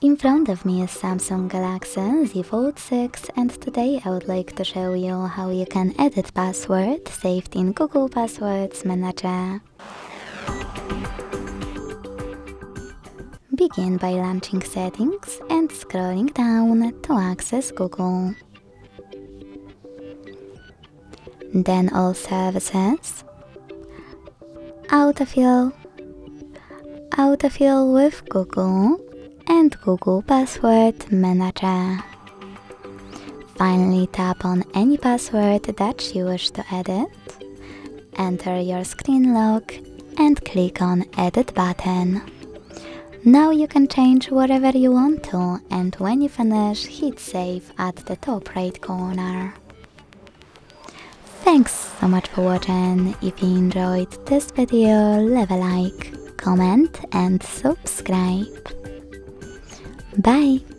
In front of me is Samsung Galaxy Z Fold 6 and today I would like to show you how you can edit password saved in Google Passwords Manager. Begin by launching Settings and scrolling down to access Google. Then All Services, Autofill, Autofill with Google, and Google Password Manager. Finally, tap on any password that you wish to edit, enter your screen lock, and click on Edit button. Now you can change whatever you want to, and when you finish, hit Save at the top right corner. Thanks so much for watching. If you enjoyed this video, leave a like, comment and subscribe. Bye!